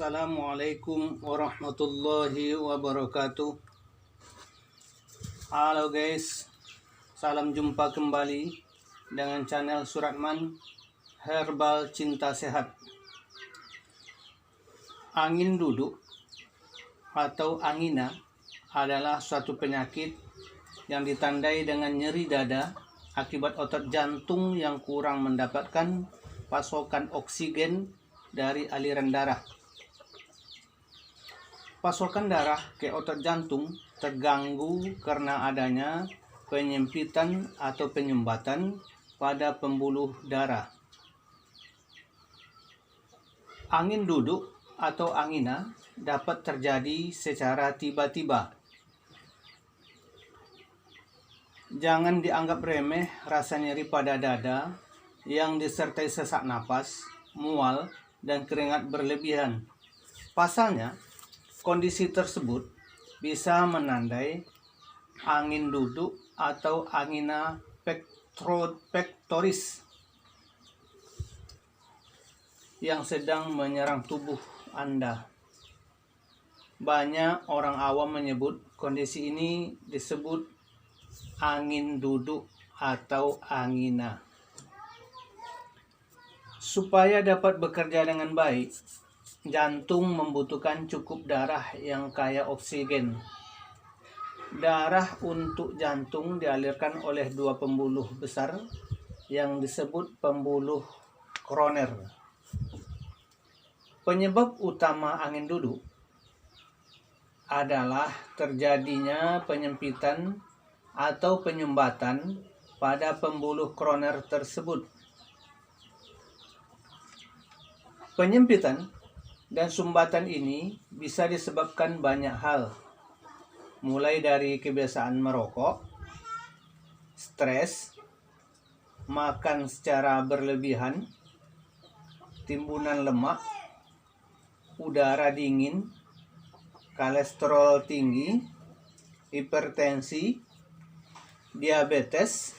Assalamualaikum warahmatullahi wabarakatuh. Halo guys, salam jumpa kembali dengan channel Suratman Herbal Cinta Sehat. Angin duduk atau angina adalah suatu penyakit yang ditandai dengan nyeri dada akibat otot jantung yang kurang mendapatkan pasokan oksigen dari aliran darah. Pasokan darah ke otot jantung terganggu karena adanya penyempitan atau penyumbatan pada pembuluh darah. Angin duduk atau angina dapat terjadi secara tiba-tiba. Jangan dianggap remeh rasa nyeri pada dada yang disertai sesak napas, mual, dan keringat berlebihan. Pasalnya, kondisi tersebut bisa menandai angin duduk atau angina pectoris yang sedang menyerang tubuh Anda. Banyak orang awam menyebut kondisi ini disebut angin duduk atau angina. Supaya dapat bekerja dengan baik, jantung membutuhkan cukup darah yang kaya oksigen. Darah untuk jantung dialirkan oleh dua pembuluh besar yang disebut pembuluh koroner. Penyebab utama angin duduk adalah terjadinya penyempitan atau penyumbatan pada pembuluh koroner tersebut. Penyempitan dan sumbatan ini bisa disebabkan banyak hal, mulai dari kebiasaan merokok, stres, makan secara berlebihan, timbunan lemak, udara dingin, kolesterol tinggi, hipertensi, diabetes,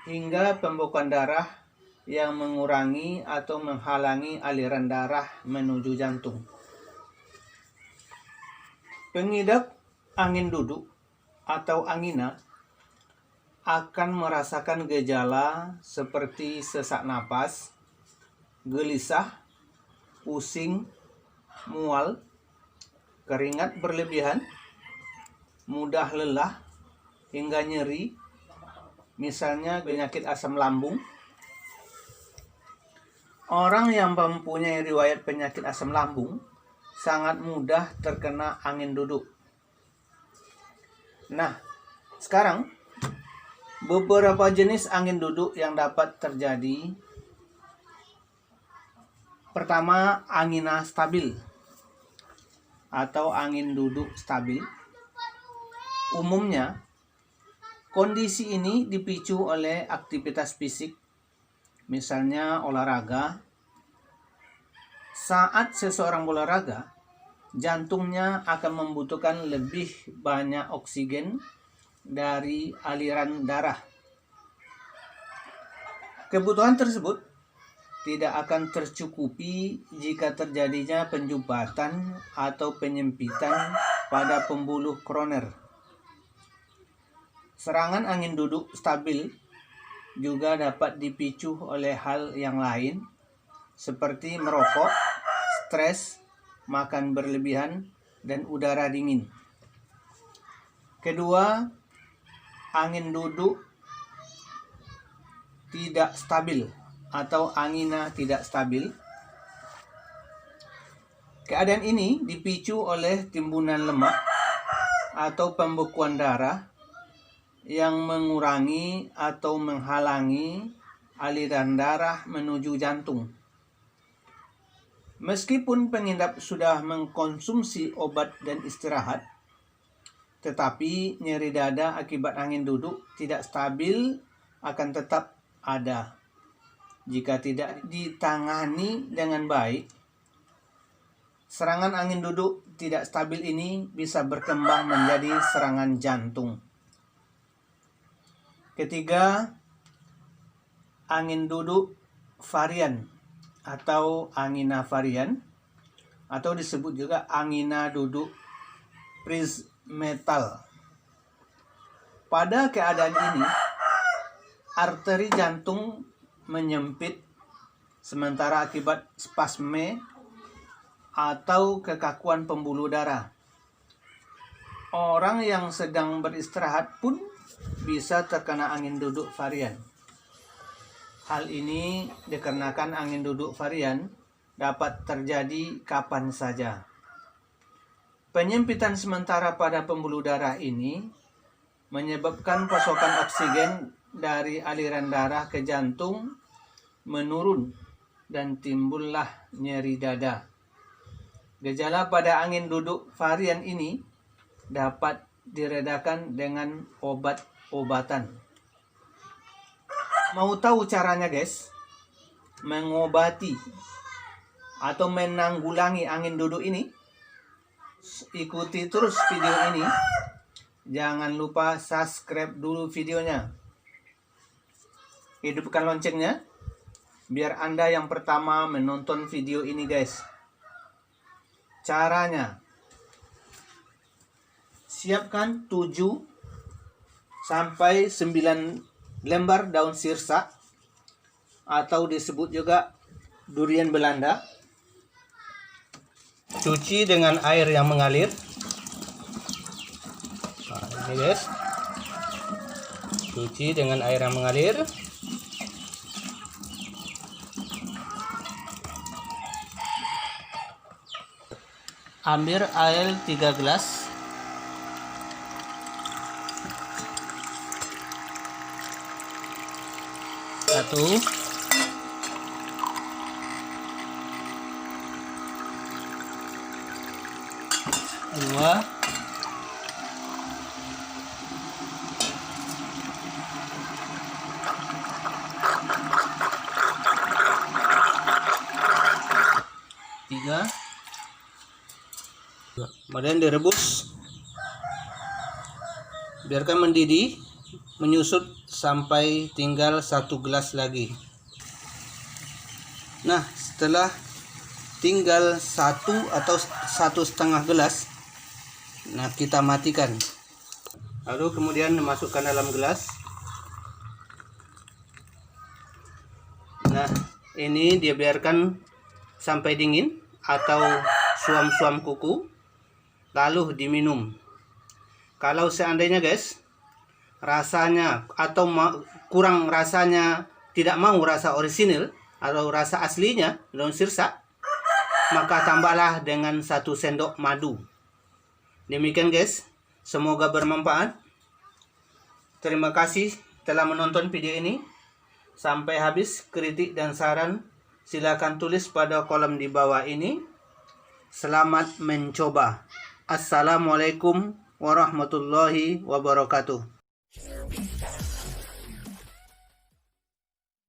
hingga pembekuan darah yang mengurangi atau menghalangi aliran darah menuju jantung. Pengidap angin duduk atau angina akan merasakan gejala seperti sesak napas, gelisah, pusing, mual, keringat berlebihan, mudah lelah, hingga nyeri, misalnya penyakit asam lambung. Orang yang mempunyai riwayat penyakit asam lambung sangat mudah terkena angin duduk. Nah, sekarang beberapa jenis angin duduk yang dapat terjadi. Pertama, angina stabil atau angin duduk stabil. Umumnya, kondisi ini dipicu oleh aktivitas fisik, misalnya olahraga. Saat seseorang olahraga, jantungnya akan membutuhkan lebih banyak oksigen dari aliran darah. Kebutuhan tersebut tidak akan tercukupi jika terjadinya penyumbatan atau penyempitan pada pembuluh koroner. Serangan angin duduk stabil juga dapat dipicu oleh hal yang lain seperti merokok, stres, makan berlebihan, dan udara dingin. Kedua, angin duduk tidak stabil atau angina tidak stabil. Keadaan ini dipicu oleh timbunan lemak atau pembekuan darah yang mengurangi atau menghalangi aliran darah menuju jantung. Meskipun pengidap sudah mengkonsumsi obat dan istirahat, tetapi nyeri dada akibat angin duduk tidak stabil akan tetap ada. Jika tidak ditangani dengan baik, serangan angin duduk tidak stabil ini bisa berkembang menjadi serangan jantung. Ketiga, angin duduk varian atau angina varian. atau disebut juga angina duduk prismetal. Pada keadaan ini, arteri jantung menyempit sementara akibat spasme atau kekakuan pembuluh darah. Orang yang sedang beristirahat pun bisa terkena angin duduk varian. Hal ini dikarenakan angin duduk varian dapat terjadi kapan saja. Penyempitan sementara pada pembuluh darah ini menyebabkan pasokan oksigen dari aliran darah ke jantung menurun dan timbullah nyeri dada. Gejala pada angin duduk varian ini dapat diredakan dengan obat-obatan. Mau tahu caranya guys? Mengobati atau menanggulangi angin duduk ini? Ikuti terus video ini. Jangan lupa subscribe dulu videonya. Hidupkan loncengnya biar Anda yang pertama menonton video ini guys. Caranya, siapkan 7 sampai 9 lembar daun sirsak atau disebut juga durian Belanda. Cuci dengan air yang mengalir. Nah, ini guys. Cuci dengan air yang mengalir. Ambil air 3 gelas. Satu. Dua. Tiga. Kemudian direbus, biarkan mendidih, menyusut sampai tinggal 1 gelas lagi. Nah, setelah tinggal 1 atau 1,5 gelas, nah kita matikan. Lalu kemudian dimasukkan dalam gelas. Nah, ini dia biarkan sampai dingin atau suam-suam kuku, lalu diminum. Kalau seandainya guys rasanya atau kurang rasanya, tidak mau rasa orisinil atau rasa aslinya daun sirsak, maka tambahlah dengan 1 sendok madu. Demikian guys, semoga bermanfaat. Terima kasih telah menonton video ini sampai habis. Kritik dan saran silakan tulis pada kolom di bawah ini. Selamat mencoba. Assalamualaikum warahmatullahi wabarakatuh.